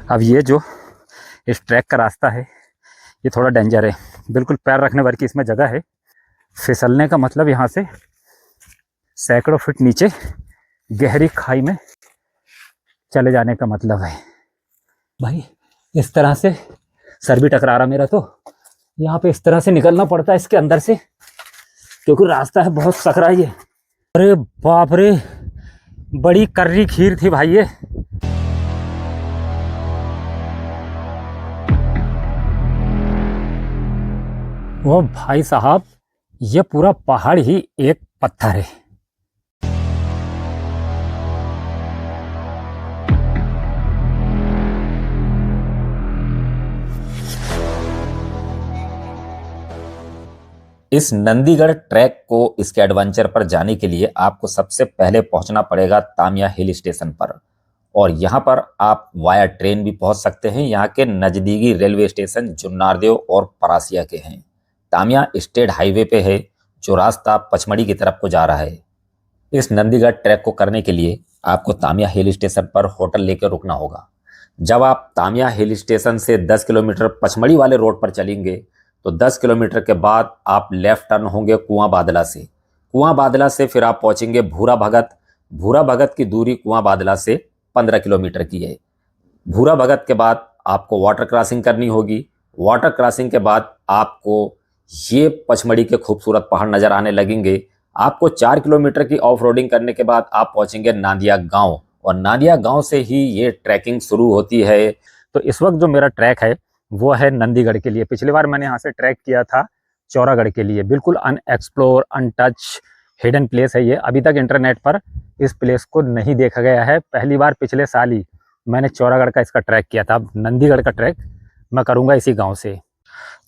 अब ये जो इस ट्रैक का रास्ता है ये थोड़ा डेंजर है, बिल्कुल पैर रखने भर की इसमें जगह है। फिसलने का मतलब यहाँ से सैकड़ों फीट नीचे गहरी खाई में चले जाने का मतलब है। भाई इस तरह से सर भी टकरा रहा मेरा, तो यहाँ पे इस तरह से निकलना पड़ता है इसके अंदर से, क्योंकि रास्ता है बहुत सकरा ये। अरे बाप रे, बड़ी कर्री खीर थी भाई ये। वो भाई साहब, ये पूरा पहाड़ ही एक पत्थर है। इस नंदीगढ़ ट्रैक को इसके एडवेंचर पर जाने के लिए आपको सबसे पहले पहुंचना पड़ेगा तामिया हिल स्टेशन पर, और यहां पर आप वाया ट्रेन भी पहुंच सकते हैं। यहां के नज़दीकी रेलवे स्टेशन जुन्नारदेव और परासिया के हैं। तामिया स्टेट हाईवे पे है जो रास्ता पचमढ़ी की तरफ को जा रहा है। इस नंदीगढ़ ट्रैक को करने के लिए आपको तामिया हिल स्टेशन पर होटल लेकर रुकना होगा। जब आप तामिया हिल स्टेशन से 10 किलोमीटर पचमढ़ी वाले रोड पर चलेंगे तो 10 किलोमीटर के बाद आप लेफ्ट टर्न होंगे कुआं बादला से। कुआं बादला से फिर आप पहुंचेंगे भूरा भगत। भूरा भगत की दूरी कुआं बादला से 15 किलोमीटर की है। भूरा भगत के बाद आपको वाटर क्रॉसिंग करनी होगी। वाटर क्रॉसिंग के बाद आपको ये पचमढ़ी के खूबसूरत पहाड़ नजर आने लगेंगे। आपको 4 किलोमीटर की ऑफ रोडिंग करने के बाद आप पहुंचेंगे नादिया गांव, और नादिया गांव से ही ये ट्रैकिंग शुरू होती है। तो इस वक्त जो मेरा ट्रैक है वो है नंदीगढ़ के लिए। पिछली बार मैंने यहाँ से ट्रैक किया था चौरागढ़ के लिए। बिल्कुल अनएक्सप्लोर, अनटच, हिडन प्लेस है ये। अभी तक इंटरनेट पर इस प्लेस को नहीं देखा गया है। पहली बार पिछले साल ही मैंने चौरागढ़ का इसका ट्रैक किया था। अब नंदीगढ़ का ट्रैक मैं करूँगा इसी गाँव से।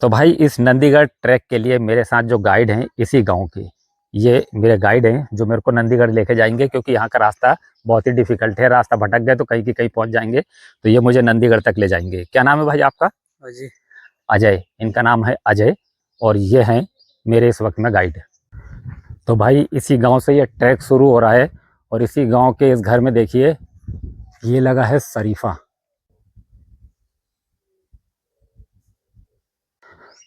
तो भाई इस नंदीगढ़ ट्रैक के लिए मेरे साथ जो गाइड हैं इसी गाँव के, ये मेरे गाइड हैं जो मेरे को नंदीगढ़ लेके जाएंगे, क्योंकि यहाँ का रास्ता बहुत ही डिफिकल्ट है। रास्ता भटक गए तो कहीं की कहीं पहुँच जाएंगे, तो ये मुझे नंदीगढ़ तक ले जाएंगे। क्या नाम है भाई आपका? अजय। अजय, इनका नाम है अजय, और ये हैं मेरे इस वक्त में गाइड। तो भाई इसी गांव से ये ट्रैक शुरू हो रहा है, और इसी गांव के इस घर में देखिए ये लगा है शरीफा।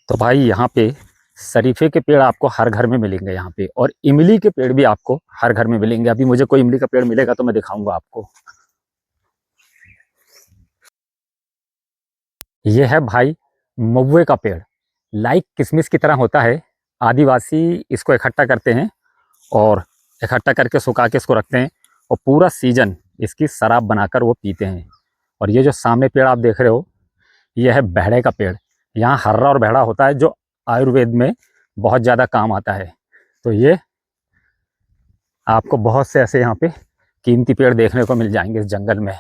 तो भाई यहाँ पे शरीफे के पेड़ आपको हर घर में मिलेंगे यहाँ पे, और इमली के पेड़ भी आपको हर घर में मिलेंगे। अभी मुझे कोई इमली का पेड़ मिलेगा तो मैं दिखाऊंगा आपको। ये है भाई महुए का पेड़, लाइक किशमिश की तरह होता है। आदिवासी इसको इकट्ठा करते हैं और इकट्ठा करके सुखा के इसको रखते हैं, और पूरा सीजन इसकी शराब बनाकर वो पीते हैं। और ये जो सामने पेड़ आप देख रहे हो ये है बहड़े का पेड़। यहाँ हर्रा और बहड़ा होता है जो आयुर्वेद में बहुत ज़्यादा काम आता है। तो ये आपको बहुत से ऐसे यहाँ पे कीमती पेड़ देखने को मिल जाएंगे इस जंगल में।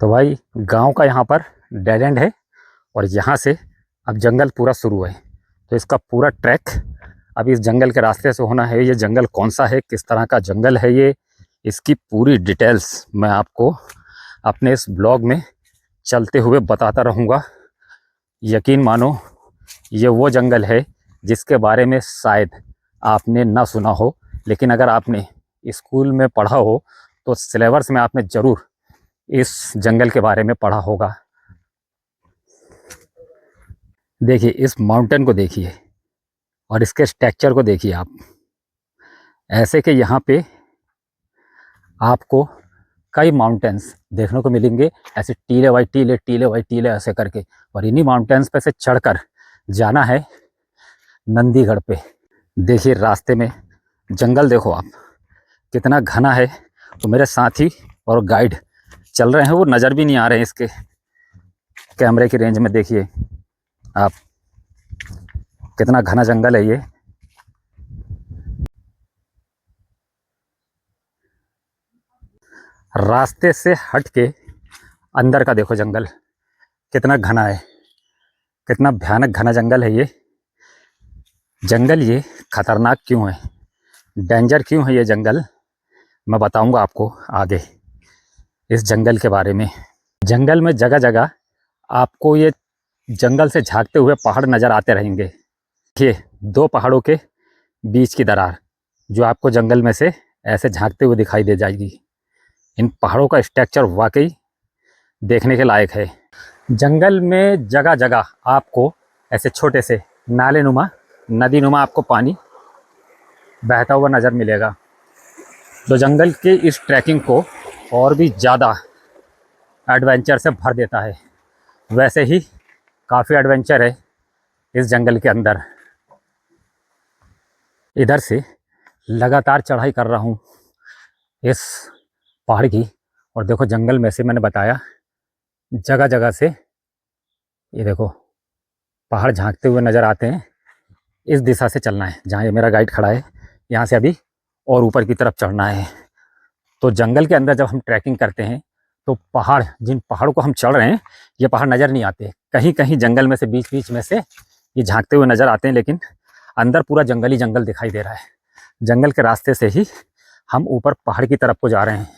तो भाई गांव का यहाँ पर डेड एंड है, और यहाँ से अब जंगल पूरा शुरू है। तो इसका पूरा ट्रैक अब इस जंगल के रास्ते से होना है। ये जंगल कौन सा है, किस तरह का जंगल है ये, इसकी पूरी डिटेल्स मैं आपको अपने इस ब्लॉग में चलते हुए बताता रहूँगा। यकीन मानो ये वो जंगल है जिसके बारे में शायद आपने ना सुना हो, लेकिन अगर आपने स्कूल में पढ़ा हो तो सिलेबस में आपने ज़रूर इस जंगल के बारे में पढ़ा होगा। देखिए इस माउंटेन को देखिए और इसके स्ट्रक्चर को देखिए आप। ऐसे कि यहाँ पे आपको कई माउंटेन्स देखने को मिलेंगे, ऐसे टीले बाई टीले, टीले बाई टीले ऐसे करके, और इन्हीं माउंटेन्स पे से चढ़कर जाना है नंदीगढ़ पे। देखिए रास्ते में जंगल देखो आप कितना घना है। तो मेरे साथी और गाइड चल रहे हैं, वो नज़र भी नहीं आ रहे हैं इसके कैमरे की रेंज में। देखिए आप कितना घना जंगल है ये। रास्ते से हट के अंदर का देखो जंगल कितना घना है, कितना भयानक घना जंगल है ये। जंगल ये खतरनाक क्यों है, डेंजर क्यों है ये जंगल, मैं बताऊंगा आपको आगे इस जंगल के बारे में। जंगल में जगह जगह आपको ये जंगल से झांकते हुए पहाड़ नज़र आते रहेंगे। देखिए 2 पहाड़ों के बीच की दरार जो आपको जंगल में से ऐसे झांकते हुए दिखाई दे जाएगी। इन पहाड़ों का स्ट्रक्चर वाकई देखने के लायक है। जंगल में जगह जगह आपको ऐसे छोटे से नाले नुमा, नदी नुमा आपको पानी बहता हुआ नज़र मिलेगा। तो जंगल के इस ट्रैकिंग को और भी ज़्यादा एडवेंचर से भर देता है। वैसे ही काफ़ी एडवेंचर है इस जंगल के अंदर। इधर से लगातार चढ़ाई कर रहा हूँ इस पहाड़ की, और देखो जंगल में से मैंने बताया जगह जगह से ये देखो पहाड़ झांकते हुए नज़र आते हैं। इस दिशा से चलना है, जहाँ ये मेरा गाइड खड़ा है यहाँ से अभी और ऊपर की तरफ चढ़ना है। तो जंगल के अंदर जब हम ट्रैकिंग करते हैं तो पहाड़, जिन पहाड़ों को हम चढ़ रहे हैं ये पहाड़ नज़र नहीं आते, कहीं कहीं जंगल में से बीच बीच में से ये झांकते हुए नज़र आते हैं, लेकिन अंदर पूरा जंगल ही जंगल दिखाई दे रहा है। जंगल के रास्ते से ही हम ऊपर पहाड़ की तरफ को जा रहे हैं।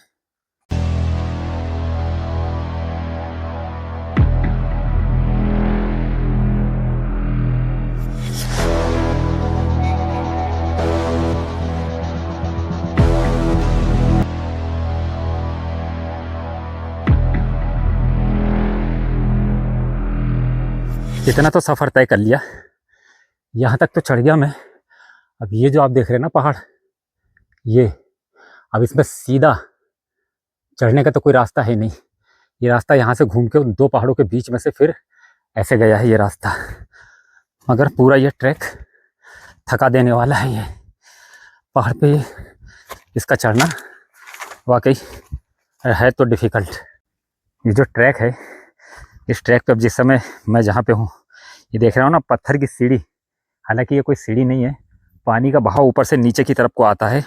इतना तो सफ़र तय कर लिया, यहाँ तक तो चढ़ गया मैं। अब ये जो आप देख रहे हैं ना पहाड़, ये अब इसमें सीधा चढ़ने का तो कोई रास्ता है नहीं। ये रास्ता यहाँ से घूम के उन दो पहाड़ों के बीच में से फिर ऐसे गया है ये रास्ता। मगर पूरा ये ट्रैक थका देने वाला है। ये पहाड़ पे इसका चढ़ना वाकई है तो डिफ़िकल्ट। ये जो ट्रैक है, इस ट्रैक पे अब जिस समय मैं जहाँ पे हूँ, ये देख रहा हूँ ना पत्थर की सीढ़ी, हालांकि ये कोई सीढ़ी नहीं है, पानी का बहाव ऊपर से नीचे की तरफ को आता है,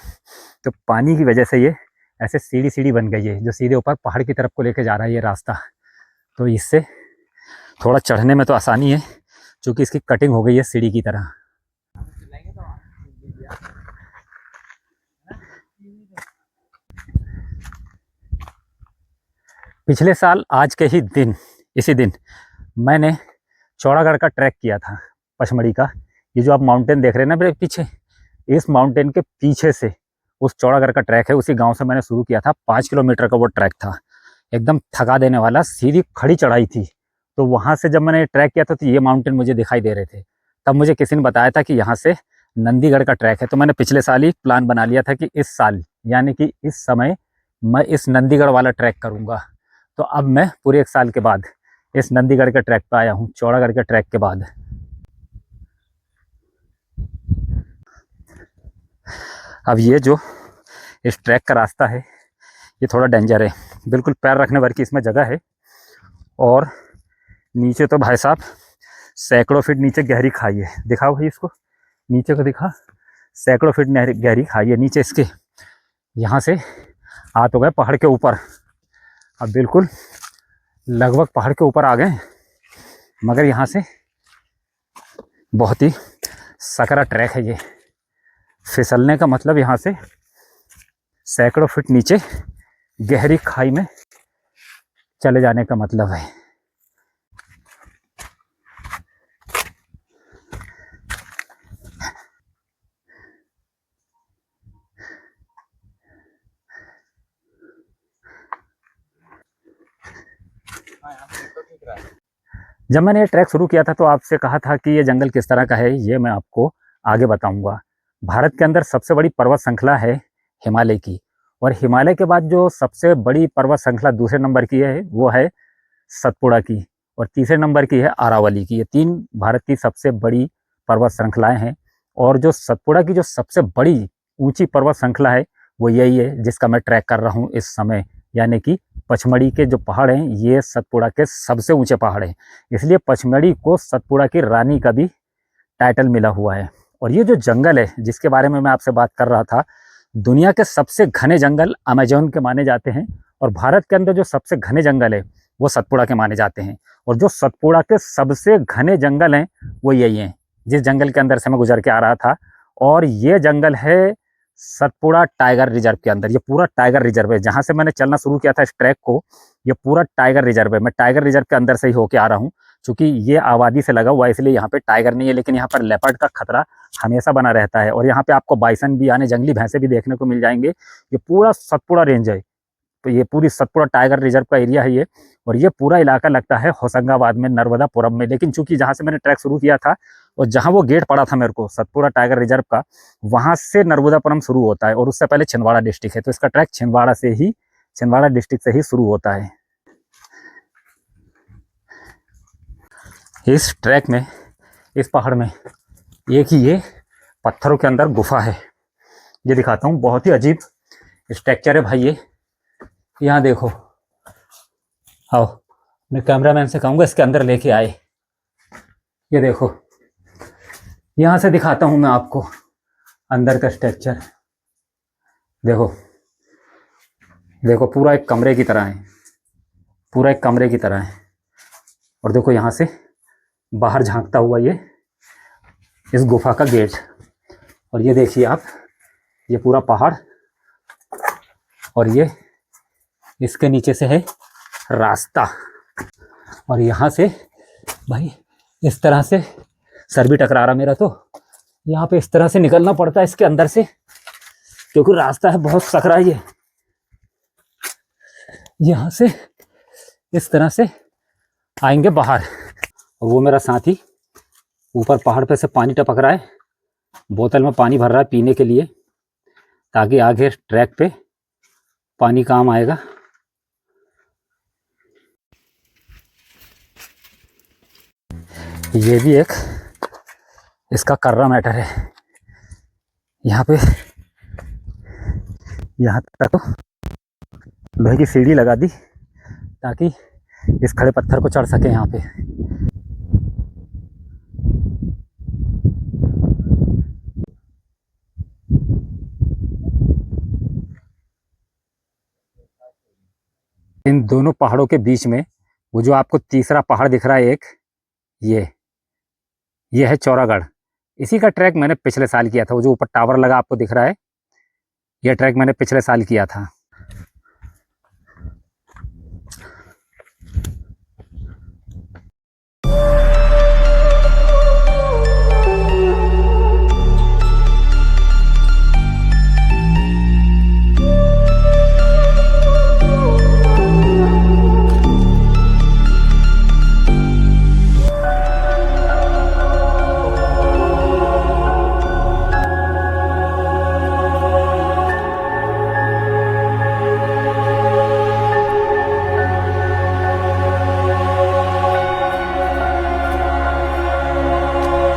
तो पानी की वजह से ये ऐसे सीढ़ी सीढ़ी बन गई है जो सीधे ऊपर पहाड़ की तरफ को लेके जा रहा है ये रास्ता। तो इससे थोड़ा चढ़ने में तो आसानी है, क्योंकि इसकी कटिंग हो गई है सीढ़ी की तरह। पिछले साल आज के ही दिन, इसी दिन मैंने चौड़ागढ़ का ट्रैक किया था, पचमढ़ी का। ये जो आप माउंटेन देख रहे हैं ना मेरे पीछे, इस माउंटेन के पीछे से उस चौड़ागढ़ का ट्रैक है। उसी गांव से मैंने शुरू किया था, 5 किलोमीटर का वो ट्रैक था, एकदम थका देने वाला, सीधी खड़ी चढ़ाई थी। तो वहाँ से जब मैंने ट्रैक किया था तो ये माउंटेन मुझे दिखाई दे रहे थे। तब मुझे किसी ने बताया था कि यहाँ से नंदीगढ़ का ट्रैक है, तो मैंने पिछले साल ही प्लान बना लिया था कि इस साल यानी कि इस समय मैं इस नंदीगढ़ वाला ट्रैक करूँगा। तो अब मैं पूरे 1 साल के बाद इस नंदीगढ़ के ट्रैक पर आया हूँ, चौड़ागढ़ के ट्रैक के बाद। अब ये जो इस ट्रैक का रास्ता है ये थोड़ा डेंजर है, बिल्कुल पैर रखने भर की इसमें जगह है, और नीचे तो भाई साहब सैकड़ों फीट नीचे गहरी खाई है। दिखाओ भाई इसको, नीचे को दिखा, सैकड़ों फीट गहरी खाई है नीचे इसके। यहाँ से आ तो गए पहाड़ के ऊपर, अब बिल्कुल लगभग पहाड़ के ऊपर आ गए, मगर यहाँ से बहुत ही सकरा ट्रैक है ये। फिसलने का मतलब यहाँ से सैकड़ों फीट नीचे गहरी खाई में चले जाने का मतलब है। जब मैंने ये ट्रैक शुरू किया था तो आपसे कहा था कि ये जंगल किस तरह का है, ये मैं आपको आगे बताऊंगा। भारत के अंदर सबसे बड़ी पर्वत श्रृंखला है हिमालय की, और हिमालय के बाद जो सबसे बड़ी पर्वत श्रृंखला दूसरे नंबर की है वो है सतपुड़ा की, और तीसरे नंबर की है अरावली की। ये 3 भारत की सबसे बड़ी पर्वत श्रृंखलाएँ हैं, और जो सतपुड़ा की जो सबसे बड़ी ऊँची पर्वत श्रृंखला है वो यही है जिसका मैं ट्रैक कर रहा हूँ इस समय, यानी कि पचमढ़ी के जो पहाड़ हैं ये सतपुड़ा के सबसे ऊंचे पहाड़ हैं। इसलिए पचमढ़ी को सतपुड़ा की रानी का भी टाइटल मिला हुआ है। और ये जो जंगल है जिसके बारे में मैं आपसे बात कर रहा था, दुनिया के सबसे घने जंगल अमेजोन के माने जाते हैं, और भारत के अंदर जो सबसे घने जंगल है वो सतपुड़ा के माने जाते हैं। और जो सतपुड़ा के सबसे घने जंगल हैं वो यही हैं, जिस जंगल के अंदर से मैं गुजर के आ रहा था, और ये जंगल है सतपुड़ा टाइगर रिजर्व के अंदर। ये पूरा टाइगर रिजर्व है, जहाँ से मैंने चलना शुरू किया था इस ट्रैक को, ये पूरा टाइगर रिजर्व है। मैं टाइगर रिजर्व के अंदर से ही होके आ रहा हूँ, क्योंकि ये आबादी से लगा हुआ है, इसलिए यहाँ पे टाइगर नहीं है, लेकिन यहाँ पर लेपर्ड का खतरा हमेशा बना रहता है। और यहाँ पे आपको बाइसन भी यानी जंगली भैंसे भी देखने को मिल जाएंगे। ये पूरा सतपुड़ा रेंज है, ये पूरी सतपुड़ा टाइगर रिजर्व का एरिया है ये, और ये पूरा इलाका लगता है होशंगाबाद में, नर्मदापुरम में। लेकिन चूंकि जहाँ से मैंने ट्रैक शुरू किया था और जहाँ वो गेट पड़ा था मेरे को सतपुड़ा टाइगर रिजर्व का, वहाँ से नर्मदापुरम शुरू होता है और उससे पहले छिंदवाड़ा डिस्ट्रिक्ट है। तो इसका ट्रैक छिंदवाड़ा डिस्ट्रिक्ट से ही शुरू होता है। इस ट्रैक में, इस पहाड़ में एक ही ये पत्थरों के अंदर गुफा है। ये दिखाता हूँ, बहुत ही अजीब स्ट्रक्चर है भाई ये। यहाँ देखो, आओ मैं कैमरामैन से कहूँगा इसके अंदर लेके आए। ये देखो, यहाँ से दिखाता हूँ मैं आपको अंदर का स्ट्रक्चर। देखो देखो, पूरा एक कमरे की तरह है, पूरा एक कमरे की तरह है। और देखो यहाँ से बाहर झांकता हुआ ये इस गुफा का गेट। और ये देखिए आप, ये पूरा पहाड़, और ये इसके नीचे से है रास्ता। और यहाँ से भाई इस तरह से सर भी टकरा रहा मेरा, तो यहाँ पे इस तरह से निकलना पड़ता है इसके अंदर से, क्योंकि रास्ता है बहुत सकरा। ये यहाँ से इस तरह से आएंगे बाहर। और वो मेरा साथी ऊपर पहाड़ पे से पानी टपक रहा है, बोतल में पानी भर रहा है पीने के लिए, ताकि आगे ट्रैक पे पानी काम आएगा। ये भी एक इसका कर्रा मैटर है। यहाँ पे यहाँ तक तो लोहे की सीढ़ी लगा दी ताकि इस खड़े पत्थर को चढ़ सके यहाँ पे। इन दोनों पहाड़ों के बीच में वो जो आपको तीसरा पहाड़ दिख रहा है एक, ये है चौरागढ़। इसी का ट्रैक मैंने पिछले साल किया था। वो जो ऊपर टावर लगा आपको दिख रहा है, ये ट्रैक मैंने पिछले साल किया था।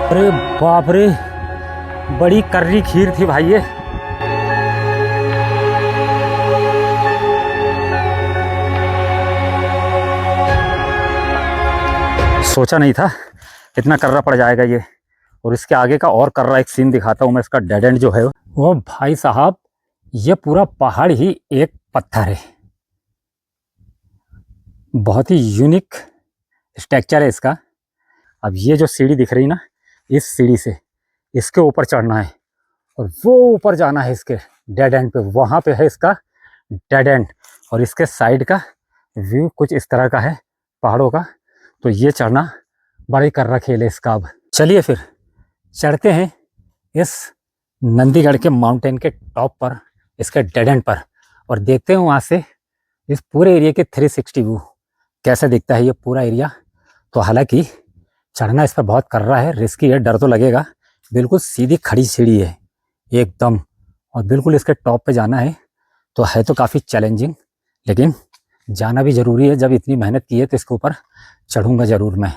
अरे बाप रे, बड़ी कर्री खीर थी भाई ये। सोचा नहीं था इतना कर्रा पड़ जाएगा ये। और इसके आगे का और कर्रा एक सीन दिखाता हूँ मैं। इसका डेड एंड जो है वो भाई साहब, ये पूरा पहाड़ ही एक पत्थर है। बहुत ही यूनिक स्ट्रक्चर है इसका। अब ये जो सीढ़ी दिख रही ना, इस सीढ़ी से इसके ऊपर चढ़ना है और वो ऊपर जाना है इसके डेड एंड पे। वहाँ पे है इसका डेड एंड। और इसके साइड का व्यू कुछ इस तरह का है पहाड़ों का। तो ये चढ़ना बड़ी कर्रा खेल है इसका। अब चलिए फिर चढ़ते हैं इस नंदीगढ़ के माउंटेन के टॉप पर, इसके डेड एंड पर, और देखते हैं वहाँ से इस पूरे एरिया के 360 व्यू कैसे दिखता है ये पूरा एरिया। तो हालांकि चढ़ना इस पर बहुत कर्रा है, रिस्की है, डर तो लगेगा। बिल्कुल सीधी खड़ी सीढ़ी है एकदम, और बिल्कुल इसके टॉप पे जाना है। तो है तो काफ़ी चैलेंजिंग, लेकिन जाना भी ज़रूरी है। जब इतनी मेहनत की है तो इसके ऊपर चढ़ूँगा ज़रूर मैं।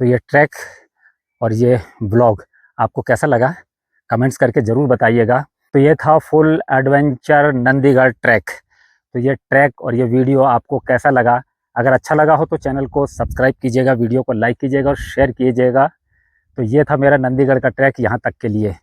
तो ये ट्रैक और ये ब्लॉग आपको कैसा लगा कमेंट्स करके ज़रूर बताइएगा। तो ये था फुल एडवेंचर नंदीगढ़ ट्रैक। तो ये ट्रैक और ये वीडियो आपको कैसा लगा? अगर अच्छा लगा हो तो चैनल को सब्सक्राइब कीजिएगा, वीडियो को लाइक कीजिएगा और शेयर कीजिएगा। तो ये था मेरा नंदीगढ़ का ट्रैक यहाँ तक के लिए।